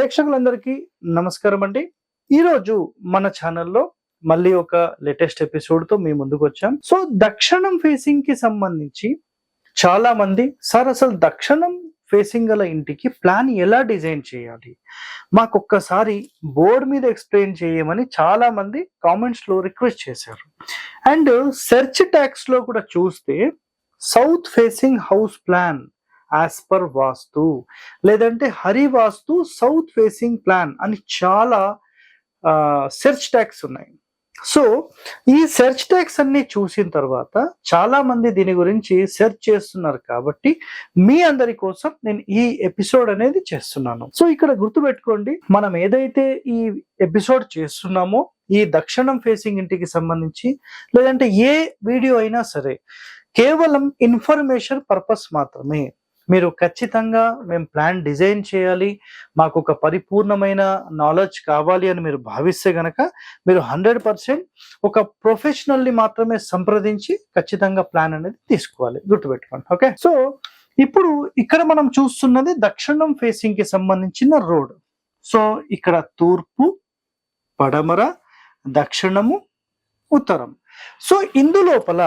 ప్రేక్షకులందరికీ నమస్కారం అండి. ఈరోజు మన ఛానల్లో మళ్ళీ ఒక లేటెస్ట్ ఎపిసోడ్‌తో మీ ముందుకొచ్చాం. సో, దక్షిణం ఫేసింగ్‌కి సంబంధించి చాలా మంది సార్ అసలు దక్షిణం ఫేసింగ్ గల ఇంటికి ప్లాన్ ఎలా డిజైన్ చేయాలి? మాకొక్కసారి బోర్డ్ మీద ఎక్స్‌ప్లెయిన్ చేయమని చాలా మంది కామెంట్స్‌లో రిక్వెస్ట్ చేశారు. అండ్ సెర్చ్ ట్యాగ్స్‌లో కూడా చూస్తే south facing house plan as per vastu లేదంటే Hari vastu south facing plan అని చాలా సెర్చ్ ట్యాగ్స్ ఉన్నాయి. సో ఈ సెర్చ్ ట్యాగ్స్ అన్ని చూసిన తర్వాత చాలా మంది దీని గురించి సెర్చ్ చేస్తున్నారు కాబట్టి మీ అందరి కోసం నేను ఈ ఎపిసోడ్ అనేది చేస్తున్నాను. సో ఇక్కడ గుర్తుపెట్టుకోండి, మనం ఏదైతే ఈ ఎపిసోడ్ చేస్తున్నామో ఈ దక్షిణం ఫేసింగ్ ఇంటికి సంబంధించి లేదంటే ఏ వీడియో అయినా సరే కేవలం ఇన్ఫర్మేషన్ పర్పస్ మాత్రమే. మీరు ఖచ్చితంగా మేము ప్లాన్ డిజైన్ చేయాలి, మాకు ఒక పరిపూర్ణమైన నాలెడ్జ్ కావాలి అని మీరు భావిస్తే గనక మీరు 100% ఒక ప్రొఫెషనల్ని మాత్రమే సంప్రదించి ఖచ్చితంగా ప్లాన్ అనేది తీసుకోవాలి. గుర్తుపెట్టుకోండి. ఓకే, సో ఇప్పుడు ఇక్కడ మనం చూస్తున్నది దక్షిణం ఫేసింగ్ కి సంబంధించిన రోడ్. సో ఇక్కడ తూర్పు, పడమర, దక్షిణము, ఉత్తరం. సో ఇందులోపల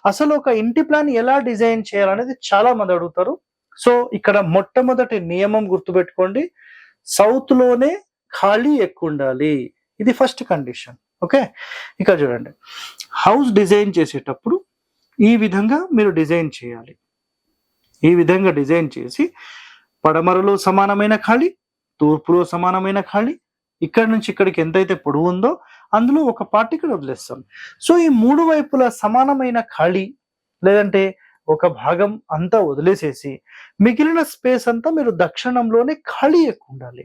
అసలు ఒక ఇంటి ప్లాన్ ఎలా డిజైన్ చేయాలనేది చాలా మంది అడుగుతారు. సో ఇక్కడ మొట్టమొదటి నియమం గుర్తుపెట్టుకోండి, సౌత్ లోనే ఖాళీ ఎక్కువ ఉండాలి. ఇది ఫస్ట్ కండిషన్. ఓకే, ఇక్కడ చూడండి, హౌస్ డిజైన్ చేసేటప్పుడు ఈ విధంగా మీరు డిజైన్ చేయాలి. ఈ విధంగా డిజైన్ చేసి పడమరలో సమానమైన ఖాళీ, తూర్పులో సమానమైన ఖాళీ, ఇక్కడ నుంచి ఇక్కడికి ఎంతైతే పొడవు ఉందో అందులో ఒక పార్ట్ ఇక్కడ వదిలేస్తాం. సో ఈ మూడు వైపులా సమానమైన ఖాళీ లేదంటే ఒక భాగం అంతా వదిలేసేసి మిగిలిన స్పేస్ అంతా మీరు దక్షిణంలోనే ఖాళీ ఎక్కువ ఉండాలి.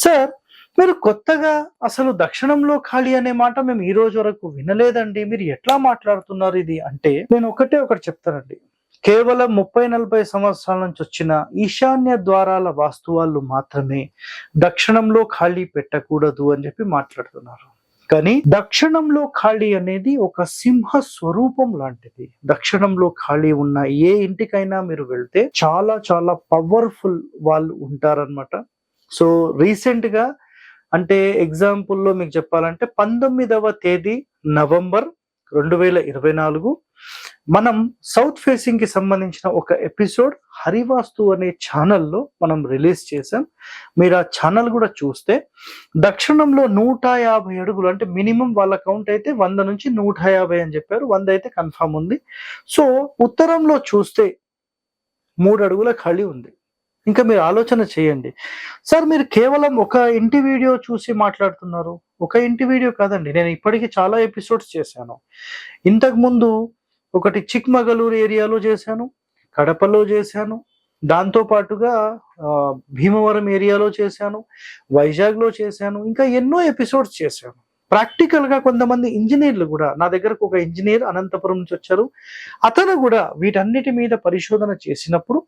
సార్ మీరు కొత్తగా అసలు దక్షిణంలో ఖాళీ అనే మాట మేము ఈ రోజు వరకు వినలేదండి, మీరు ఎట్లా మాట్లాడుతున్నారు ఇది అంటే నేను ఒకటి చెప్తానండి. కేవలం 30-40 సంవత్సరాల నుంచి వచ్చిన ఈశాన్య ద్వారాల వాస్తు వాళ్ళు మాత్రమే దక్షిణంలో ఖాళీ పెట్టకూడదు అని చెప్పి మాట్లాడుతున్నారు. కానీ దక్షిణంలో ఖాళీ అనేది ఒక సింహ స్వరూపం లాంటిది. దక్షిణంలో ఖాళీ ఉన్న ఏ ఇంటికైనా మీరు వెళ్తే చాలా చాలా పవర్ఫుల్ వాళ్ళు ఉంటారనమాట. సో రీసెంట్ గా అంటే ఎగ్జాంపుల్లో మీకు చెప్పాలంటే 19వ తేదీ నవంబర్ 2024 మనం సౌత్ ఫేసింగ్ కి సంబంధించిన ఒక ఎపిసోడ్ హరివాస్తు అనే ఛానల్లో మనం రిలీజ్ చేసాం. మీరు ఆ ఛానల్ కూడా చూస్తే దక్షిణంలో 150 అడుగులు అంటే మినిమం వాళ్ళ కౌంట్ అయితే 100 నుంచి 150 అని చెప్పారు. 100 అయితే కన్ఫర్మ్ ఉంది. సో ఉత్తరంలో చూస్తే 3 అడుగుల ఖాళీ ఉంది. ఇంకా మీరు ఆలోచన చేయండి, సార్ మీరు కేవలం ఒక ఇంటి వీడియో చూసి మాట్లాడుతున్నారు. ఒక ఇంటి వీడియో కాదండి, నేను ఇప్పటికీ చాలా ఎపిసోడ్స్ చేశాను. ఇంతకు ముందు ఒకటి చిక్మగళూరు ఏరియాలో చేశాను, కడపలో చేశాను, దాంతో పాటుగా భీమవరం ఏరియాలో చేశాను, వైజాగ్లో చేశాను, ఇంకా ఎన్నో ఎపిసోడ్స్ చేశాను. ప్రాక్టికల్ గా కొంతమంది ఇంజనీర్లు కూడా నా దగ్గరకు ఒక ఇంజనీర్ అనంతపురం నుంచి వచ్చారు. అతను కూడా వీటన్నిటి మీద పరిశోధన చేసినప్పుడు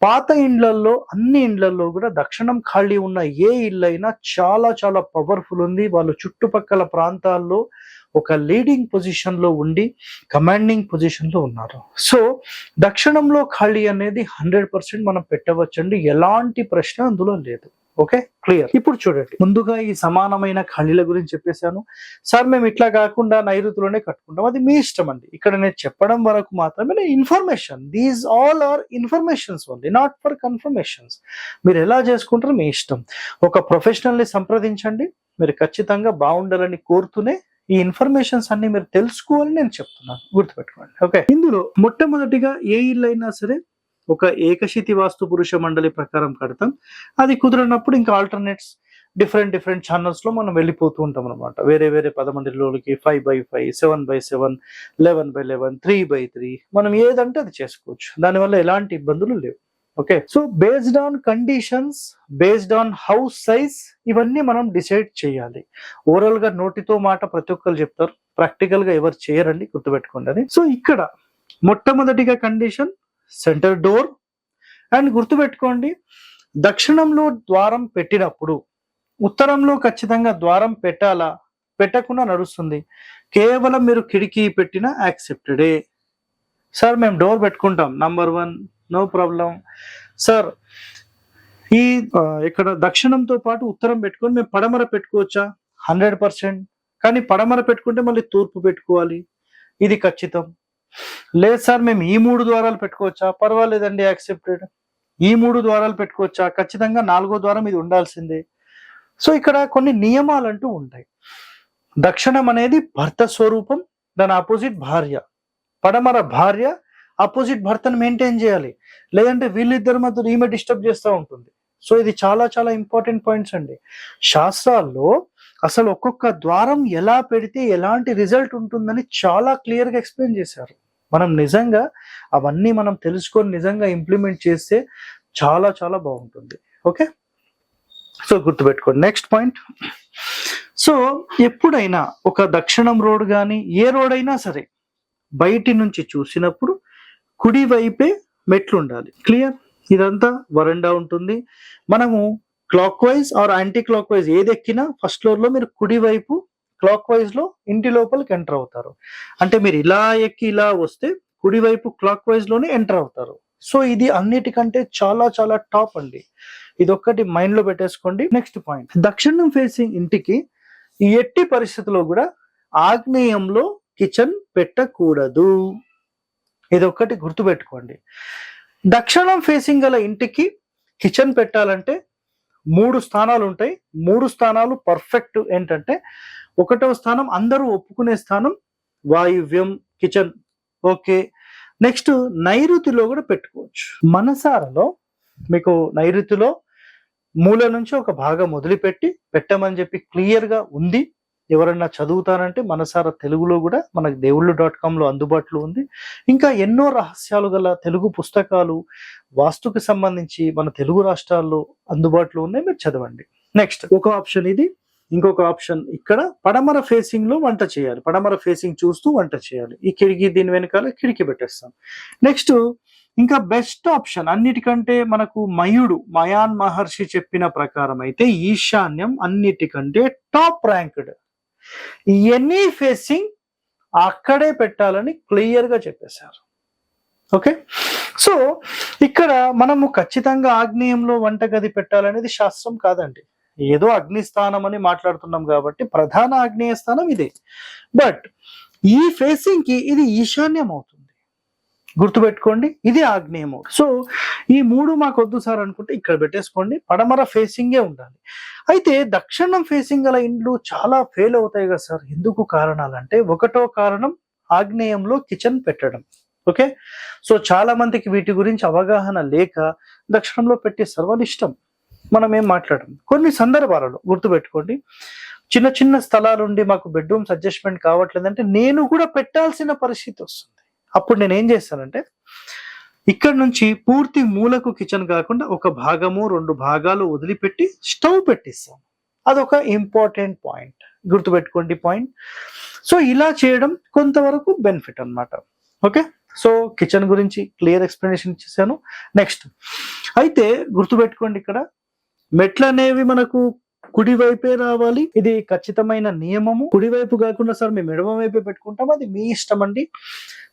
పాత ఇండ్లల్లో అన్ని ఇండ్లల్లో కూడా దక్షిణం ఖాళీ ఉన్న ఏ ఇల్లు అయినా చాలా చాలా పవర్ఫుల్ ఉంది. వాళ్ళు చుట్టుపక్కల ప్రాంతాల్లో ఒక లీడింగ్ పొజిషన్ లో ఉండి కమాండింగ్ పొజిషన్ లో ఉన్నారు. సో దక్షిణంలో ఖాళీ అనేది 100% మనం పెట్టవచ్చండి, ఎలాంటి ప్రశ్న అందులో లేదు. Okay, clear. ఇప్పుడు చూడండి, ముందుగా ఈ సమానమైన ఖాళీల గురించి చెప్పేశాను. సార్ మేము ఇట్లా కాకుండా నైరుతిలోనే కట్టుకుంటాం, అది మీ ఇష్టం అండి. ఇక్కడ నేను చెప్పడం వరకు మాత్రమే information. These all are informations only, not for confirmations. మీరు ఎలా చేసుకుంటారో మీ ఇష్టం. ఒక ప్రొఫెషనల్ ని సంప్రదించండి, మీరు ఖచ్చితంగా బాగుండాలని కోరుతూనే ఈ ఇన్ఫర్మేషన్స్ అన్ని మీరు తెలుసుకోవాలని నేను చెప్తున్నాను. గుర్తుపెట్టుకోండి. ఓకే, ఇందులో మొట్టమొదటిగా ఏ ఇల్లు అయినా సరే ఒక ఏకశితి వాస్తు పురుష మండలి ప్రకారం కడతాం. అది కుదరనప్పుడు ఇంకా ఆల్టర్నేట్స్ డిఫరెంట్ ఛానల్స్ లో మనం వెళ్ళిపోతూ ఉంటాం అనమాట. వేరే 11 ఇళ్ళకి 5x5, 7x7, 11x11, 3x3 మనం ఏదంటే అది చేసుకోవచ్చు. దానివల్ల ఎలాంటి ఇబ్బందులు లేవు. Okay, so based on conditions, based on house size ఇవన్నీ మనం డిసైడ్ చేయాలి. ఓవరాల్ గా నోటితో మాట ప్రతి ఒక్కరు చెప్తారు, ప్రాక్టికల్ గా ఎవరు చేయరండి, గుర్తుపెట్టుకోండి అది. సో ఇక్కడ మొట్టమొదటిగా కండిషన్ సెంటర్ డోర్. అండ్ గుర్తుపెట్టుకోండి, దక్షిణంలో ద్వారం పెట్టినప్పుడు ఉత్తరంలో ఖచ్చితంగా ద్వారం పెట్టాలా, పెట్టకుండా నడుస్తుంది. కేవలం మీరు కిటికీ పెట్టినా యాక్సెప్టెడే. సార్ మేము డోర్ పెట్టుకుంటాం, నంబర్ 1 నో ప్రాబ్లం. సార్ ఈ ఇక్కడ దక్షిణంతో పాటు ఉత్తరం పెట్టుకొని మేము పడమర పెట్టుకోవచ్చా? 100%. కానీ పడమర పెట్టుకుంటే మళ్ళీ తూర్పు పెట్టుకోవాలి, ఇది ఖచ్చితం. లేదు సార్ మేము ఈ 3 ద్వారాలు పెట్టుకోవచ్చా? పర్వాలేదండి, యాక్సెప్టెడ్. ఈ 3 ద్వారాలు పెట్టుకోవచ్చా? ఖచ్చితంగా 4వ ద్వారం ఇది ఉండాల్సిందే. సో ఇక్కడ కొన్ని నియమాలంటూ ఉంటాయి. దక్షిణం అనేది భర్త స్వరూపం, దాని ఆపోజిట్ భార్య. పడమర భార్య ఆపోజిట్ భర్తను మెయింటైన్ చేయాలి, లేదంటే వీళ్ళిద్దరి మధ్య ఈమె డిస్టర్బ్ చేస్తూ ఉంటుంది. సో ఇది చాలా చాలా ఇంపార్టెంట్ పాయింట్స్ అండి. శాస్త్రాల్లో అసలు ఒక్కొక్క ద్వారం ఎలా పెడితే ఎలాంటి రిజల్ట్ ఉంటుందని చాలా క్లియర్ గా ఎక్స్ప్లెయిన్ చేశారు. మనం నిజంగా అవన్నీ మనం తెలుసుకొని నిజంగా ఇంప్లిమెంట్ చేస్తే చాలా చాలా బాగుంటుంది. ఓకే, సో గుర్తుపెట్టుకోండి. Next point. సో ఎప్పుడైనా ఒక దక్షిణం రోడ్ కానీ ఏ రోడ్ అయినా సరే బయటి నుంచి చూసినప్పుడు కుడి వైపే మెట్లు ఉండాలి. క్లియర్? ఇదంతా వరండా ఉంటుంది. మనము clockwise or anticlockwise ఏది ఎక్కినా ఫస్ట్ ఫ్లోర్ లో మీరు కుడి వైపు క్లాక్ వైజ్ లో ఇంటి లోపలికి ఎంటర్ అవుతారు. అంటే మీరు ఇలా ఎక్కి ఇలా వస్తే కుడి వైపు క్లాక్ వైజ్ లోనే ఎంటర్ అవుతారు. సో ఇది అన్నిటికంటే చాలా చాలా టాప్ అండి. ఇది ఒక్కటి మైండ్ లో పెట్టేసుకోండి. నెక్స్ట్ పాయింట్, దక్షిణం ఫేసింగ్ ఇంటికి ఎట్టి పరిస్థితుల్లో కూడా ఆగ్నేయంలో కిచెన్ పెట్టకూడదు. ఇది ఒక్కటి గుర్తుపెట్టుకోండి. దక్షిణం ఫేసింగ్ గల ఇంటికి కిచెన్ పెట్టాలంటే 3 స్థానాలు ఉంటాయి. 3 స్థానాలు పర్ఫెక్ట్. ఏంటంటే 1వ స్థానం అందరూ ఒప్పుకునే స్థానం, వాయువ్యం కిచెన్. ఓకే, నెక్స్ట్ నైరుతిలో కూడా పెట్టుకోవచ్చు. మనసారలో మీకు నైరుతిలో మూల నుంచి ఒక భాగం వదిలిపెట్టి పెట్టమని చెప్పి క్లియర్ గా ఉంది. ఎవరన్నా చదువుతారంటే మనసార తెలుగులో కూడా మనకు దేవుళ్ళు.com లో అందుబాటులో ఉంది. ఇంకా ఎన్నో రహస్యాలు గల తెలుగు పుస్తకాలు వాస్తుకు సంబంధించి మన తెలుగు రాష్ట్రాల్లో అందుబాటులో ఉన్నాయి, మీరు చదవండి. నెక్స్ట్ ఒక ఆప్షన్ ఇది. ఇంకొక ఆప్షన్ ఇక్కడ పడమర ఫేసింగ్ లో వంట చేయాలి. పడమర ఫేసింగ్ చూస్తూ వంట చేయాలి. ఈ కిటికీ దీని వెనకాల కిటికీ పెట్టేస్తాం. నెక్స్ట్ ఇంకా బెస్ట్ ఆప్షన్ అన్నిటికంటే మనకు మయాన్ మహర్షి చెప్పిన ప్రకారం అయితే ఈశాన్యం అన్నిటికంటే టాప్ ర్యాంక్డ్. ఎనీ ఫేసింగ్ అక్కడే పెట్టాలని క్లియర్ గా చెప్పేశారు. ఓకే, సో ఇక్కడ మనము ఖచ్చితంగా ఆగ్నేయంలో వంటగది పెట్టాలనేది శాస్త్రం కాదండి. ఏదో అగ్నిస్థానం అని మాట్లాడుతున్నాం కాబట్టి ప్రధాన ఆగ్నేయ స్థానం ఇదే. బట్ ఈ ఫేసింగ్ కి ఇది ఈశాన్యం అవుతుంది. గుర్తుపెట్టుకోండి, ఇది ఆగ్నేయం. సో ఈ 3 మాకు వద్దు సార్ అనుకుంటే ఇక్కడ పెట్టేసుకోండి. పడమర ఫేసింగే ఉండాలి. అయితే దక్షిణం ఫేసింగ్ గల ఇండ్లు చాలా ఫెయిల్ అవుతాయి కదా సార్. ఎందుకు కారణాలంటే 1వ కారణం ఆగ్నేయంలో కిచెన్ పెట్టడం. ఓకే, సో చాలా మందికి వీటి గురించి అవగాహన లేక దక్షిణంలో పెట్టేస్తారు. వాళ్ళ ఇష్టం, మనం ఏం మాట్లాడడం. కొన్ని సందర్భాలలో గుర్తుపెట్టుకోండి, చిన్న చిన్న స్థలాలుండి మాకు బెడ్రూమ్స్ అడ్జస్ట్మెంట్ కావట్లేదంటే నేను కూడా పెట్టాల్సిన పరిస్థితి వస్తుంది. అప్పుడు నేను ఏం చేస్తానంటే ఇక్కడ నుంచి పూర్తి మూలకు కిచెన్ కాకుండా ఒక భాగము 2 భాగాలు వదిలిపెట్టి స్టవ్ పెట్టిస్తాను. అదొక ఇంపార్టెంట్ పాయింట్, గుర్తుపెట్టుకోండి పాయింట్. సో ఇలా చేయడం కొంతవరకు బెనిఫిట్ అన్నమాట. ఓకే, సో కిచెన్ గురించి క్లియర్ ఎక్స్ప్లెనేషన్ ఇచ్చేసాను. నెక్స్ట్ అయితే గుర్తుపెట్టుకోండి, ఇక్కడ మెట్లు అనేవి మనకు కుడివైపే రావాలి. ఇది ఖచ్చితమైన నియమము. కుడివైపు కాకుండా సార్ మేము ఎడమ వైపే పెట్టుకుంటాం, అది మీ ఇష్టం అండి.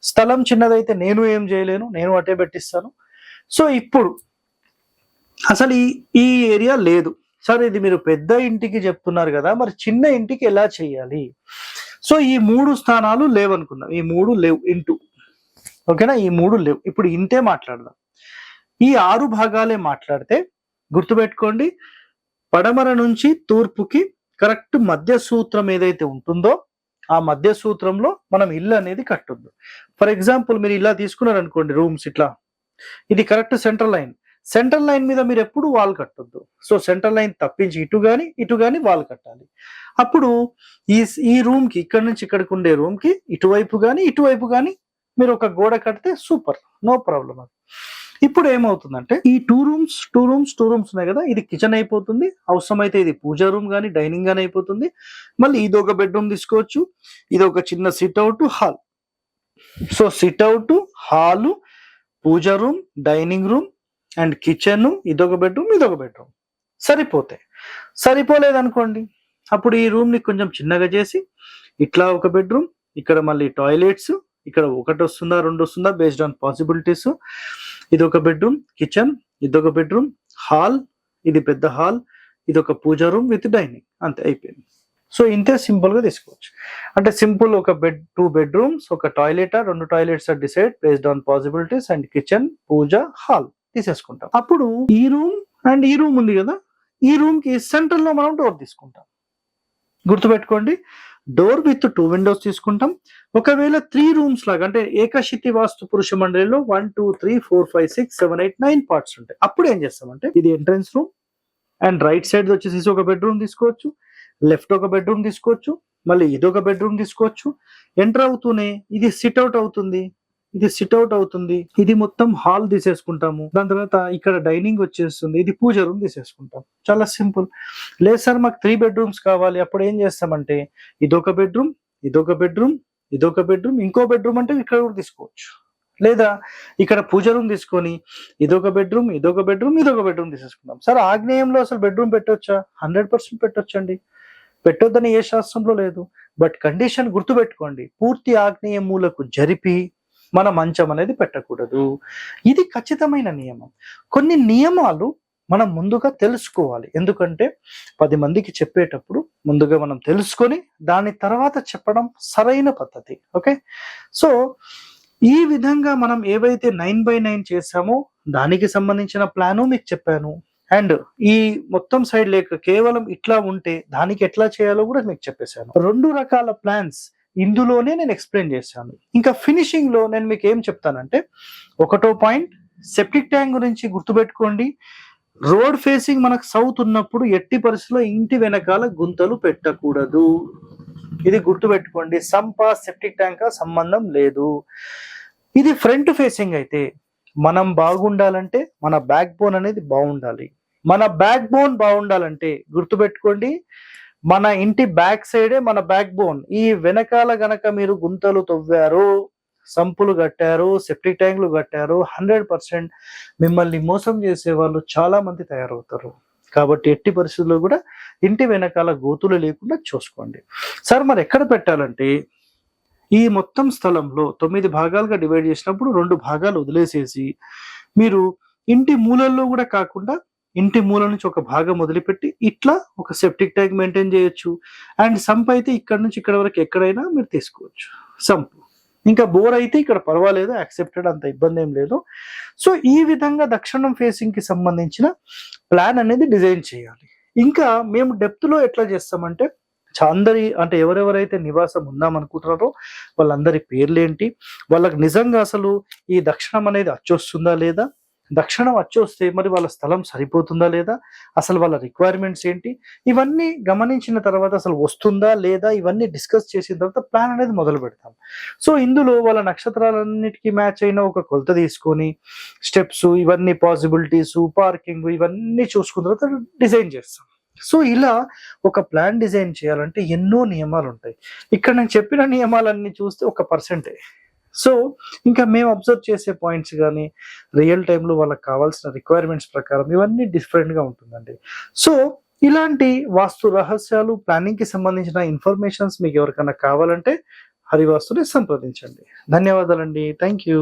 స్థలం చిన్నదైతే నేను ఏం చేయలేను, నేను అటే పెట్టిస్తాను. సో ఇప్పుడు అసలు ఈ ఏరియా లేదు సార్, ఇది మీరు పెద్ద ఇంటికి చెప్తున్నారు కదా, మరి చిన్న ఇంటికి ఎలా చేయాలి? సో ఈ 3 స్థానాలు లేవనుకుందాం. ఈ 3 లేవు ఇంటూ, ఓకేనా, ఈ 3 లేవు. ఇప్పుడు ఇంతే మాట్లాడదాం. ఈ 6 భాగాలే మాట్లాడితే గుర్తుపెట్టుకోండి, పడమర నుంచి తూర్పుకి కరెక్ట్ మధ్య సూత్రం ఏదైతే ఉంటుందో ఆ మధ్య సూత్రంలో మనం ఇల్లు అనేది కట్టొద్దు. ఫర్ ఎగ్జాంపుల్ మీరు ఇలా తీసుకున్నారనుకోండి, రూమ్స్ ఇట్లా, ఇది correct central line. Central line మీద మీరు ఎప్పుడు వాల్ కట్టొద్దు. సో సెంట్రల్ లైన్ తప్పించి ఇటు గాని వాల్ కట్టాలి. అప్పుడు ఈ రూమ్ కి ఇక్కడ నుంచి ఇక్కడికి ఉండే రూమ్ కి ఇటువైపు గాని మీరు ఒక గోడ కడితే సూపర్, నో ప్రాబ్లం. అది ఇప్పుడు ఏమవుతుందంటే ఈ 2 రూమ్స్ ఉన్నాయి కదా, ఇది కిచెన్ అయిపోతుంది. అవసరమైతే ఇది పూజా రూమ్ కానీ డైనింగ్ గానీ అయిపోతుంది. మళ్ళీ ఇది ఒక బెడ్రూమ్ తీసుకోవచ్చు, ఇది ఒక చిన్న sit out hall. So sit out, hall, puja room, dining room and kitchen, ఇదొక బెడ్రూమ్ సరిపోతాయి. సరిపోలేదనుకోండి, అప్పుడు ఈ రూమ్ ని కొంచెం చిన్నగా చేసి ఇట్లా ఒక బెడ్రూమ్, ఇక్కడ మళ్ళీ టాయిలెట్స్, ఇక్కడ 1 వస్తుందా 2 వస్తుందా బేస్డ్ ఆన్ పాసిబిలిటీస్. ఇదొక బెడ్రూమ్, కిచెన్, ఇదొక బెడ్రూమ్, హాల్, ఇది పెద్ద హాల్, ఇది ఒక పూజా రూమ్ విత్ డైనింగ్, అంతే అయిపోయింది. సో ఇంతే సింపుల్ గా తీసుకోవచ్చు. అంటే సింపుల్ ఒక బెడ్, 2 బెడ్రూమ్స్, ఒక toilet, 2 toilets decide based on possibilities and kitchen, puja, hall తీసేసుకుంటాం. అప్పుడు ఈ రూమ్ అండ్ ఈ రూమ్ ఉంది కదా, ఈ రూమ్ కి సెంట్రల్ లో మనం డోర్ తీసుకుంటాం. గుర్తుపెట్టుకోండి, డోర్ విత్ 2 విండోస్ తీసుకుంటాం. ఒకవేళ 3 రూమ్స్ లాగా అంటే ఏకశితి వాస్తు పురుష మండలిలో 1 2 3 4 5 6 7 8 9 పార్ట్స్ ఉంటాయి. అప్పుడు ఏం చేస్తామంటే ఇది entrance room and right side వచ్చేసి ఒక బెడ్రూమ్ తీసుకోవచ్చు, లెఫ్ట్ ఒక బెడ్రూమ్ తీసుకోవచ్చు, మళ్ళీ ఇదొక బెడ్రూమ్ తీసుకోవచ్చు. ఎంటర్ అవుతూనే ఇది సిట్ అవుట్ అవుతుంది, ఇది సిట్ అవుట్ అవుతుంది, ఇది మొత్తం హాల్ తీసేసుకుంటాము. దాని తర్వాత ఇక్కడ డైనింగ్ వచ్చేస్తుంది, ఇది పూజ రూమ్ తీసేసుకుంటాం. చాలా సింపుల్. లేదు సార్ మాకు 3 బెడ్రూమ్స్ కావాలి, అప్పుడు ఏం చేస్తామంటే ఇదొక బెడ్రూమ్, ఇదొక బెడ్రూమ్, ఇదొక బెడ్రూమ్, ఇంకో బెడ్రూమ్ అంటే ఇక్కడ కూడా తీసుకోవచ్చు. లేదా ఇక్కడ పూజ రూమ్ తీసుకొని ఇదొక బెడ్రూమ్, ఇదొక బెడ్రూమ్, ఇదొక బెడ్రూమ్ తీసేసుకుంటాం. సార్ ఆగ్నేయంలో అసలు బెడ్రూమ్ పెట్టొచ్చా? 100% పెట్టొచ్చండి. పెట్టొద్దని ఏ శాస్త్రంలో లేదు. బట్ కండిషన్ గుర్తుపెట్టుకోండి, పూర్తి ఆగ్నేయ మూలకు జరిపి మన మంచం అనేది పెట్టకూడదు. ఇది ఖచ్చితమైన నియమం. కొన్ని నియమాలు మనం ముందుగా తెలుసుకోవాలి. ఎందుకంటే 10 మందికి చెప్పేటప్పుడు ముందుగా మనం తెలుసుకొని దాని తర్వాత చెప్పడం సరైన పద్ధతి. ఓకే, సో ఈ విధంగా మనం ఏవైతే 9x9 చేసామో దానికి సంబంధించిన ప్లాను మీకు చెప్పాను. అండ్ ఈ మొత్తం సైడ్ లేక కేవలం ఇట్లా ఉంటే దానికి ఎట్లా చేయాలో కూడా మీకు చెప్పేశాను. 2 రకాల ప్లాన్స్ ఇందులోనే నేను ఎక్స్ప్లెయిన్ చేశాను. ఇంకా ఫినిషింగ్ లో నేను మీకు ఏం చెప్తానంటే, ఒకటో పాయింట్ సెప్టిక్ ట్యాంక్ గురించి గుర్తుపెట్టుకోండి. రోడ్ ఫేసింగ్ మనకు సౌత్ ఉన్నప్పుడు ఎట్టి పరిస్థితుల్లో ఇంటి వెనకాల గుంతలు పెట్టకూడదు. ఇది గుర్తుపెట్టుకోండి. సెప్టిక్ ట్యాంక్ సంబంధం లేదు. ఇది ఫ్రంట్ ఫేసింగ్ అయితే మనం బాగుండాలంటే మన బ్యాక్ బోన్ అనేది బాగుండాలి. మన బ్యాక్ బోన్ బాగుండాలంటే గుర్తుపెట్టుకోండి, మన ఇంటి బ్యాక్ సైడే మన బ్యాక్ బోన్. ఈ వెనకాల గనక మీరు గుంతలు తవ్వారు, సంపులు కట్టారు, సెప్టిక్ ట్యాంకులు కట్టారు, 100% మిమ్మల్ని మోసం చేసే వాళ్ళు చాలా మంది తయారవుతారు. కాబట్టి ఎట్టి పరిస్థితుల్లో కూడా ఇంటి వెనకాల గోతులు లేకుండా చూసుకోండి. సార్ మరి ఎక్కడ పెట్టాలంటే ఈ మొత్తం స్థలంలో 9 భాగాలుగా డివైడ్ చేసినప్పుడు 2 భాగాలు వదిలేసేసి మీరు ఇంటి మూలల్లో కూడా కాకుండా ఇంటి మూల నుంచి ఒక భాగం వదిలిపెట్టి ఇట్లా ఒక సెప్టిక్ ట్యాంక్ మెయింటైన్ చేయొచ్చు. అండ్ సంప్ అయితే ఇక్కడ నుంచి ఇక్కడ వరకు ఎక్కడైనా మీరు తీసుకోవచ్చు సంప్. ఇంకా బోర్ అయితే ఇక్కడ పర్వాలేదు, యాక్సెప్టెడ్, అంత ఇబ్బంది ఏం లేదు. సో ఈ విధంగా దక్షిణం ఫేసింగ్ కి సంబంధించిన ప్లాన్ అనేది డిజైన్ చేయాలి. ఇంకా మేము డెప్త్ లో ఎట్లా చేస్తామంటే అందరి అంటే ఎవరెవరైతే నివాసం ఉందాం అనుకుంటున్నారో వాళ్ళందరి పేర్లేంటి, వాళ్ళకి నిజంగా అసలు ఈ దక్షిణం అనేది అచ్చొస్తుందా లేదా, దక్షిణం అచ్చొస్తే మరి వాళ్ళ స్థలం సరిపోతుందా లేదా, అసలు వాళ్ళ రిక్వైర్మెంట్స్ ఏంటి, ఇవన్నీ గమనించిన తర్వాత అసలు వస్తుందా లేదా ఇవన్నీ డిస్కస్ చేసిన తర్వాత ప్లాన్ అనేది మొదలు పెడతాం. సో ఇందులో వాళ్ళ నక్షత్రాలన్నిటికీ మ్యాచ్ అయిన ఒక కొలత తీసుకొని స్టెప్స్, ఇవన్నీ పాసిబిలిటీస్, పార్కింగ్, ఇవన్నీ చూసుకున్న తర్వాత డిజైన్ చేస్తాం. సో ఇలా ఒక ప్లాన్ డిజైన్ చేయాలంటే ఎన్నో నియమాలు ఉంటాయి. ఇక్కడ నేను చెప్పిన నియమాలన్నీ చూస్తే 1%. సో ఇంకా మేము అబ్జర్వ్ చేసే పాయింట్స్ కానీ రియల్ టైంలో వాళ్ళకి కావాల్సిన రిక్వైర్మెంట్స్ ప్రకారం ఇవన్నీ డిఫరెంట్ గా ఉంటుందండి. సో ఇలాంటి వాస్తు రహస్యాలు, ప్లానింగ్ కి సంబంధించిన ఇన్ఫర్మేషన్స్ మీకు ఎవరికైనా కావాలంటే హరివాస్తుని సంప్రదించండి. ధన్యవాదాలండి. Thank you.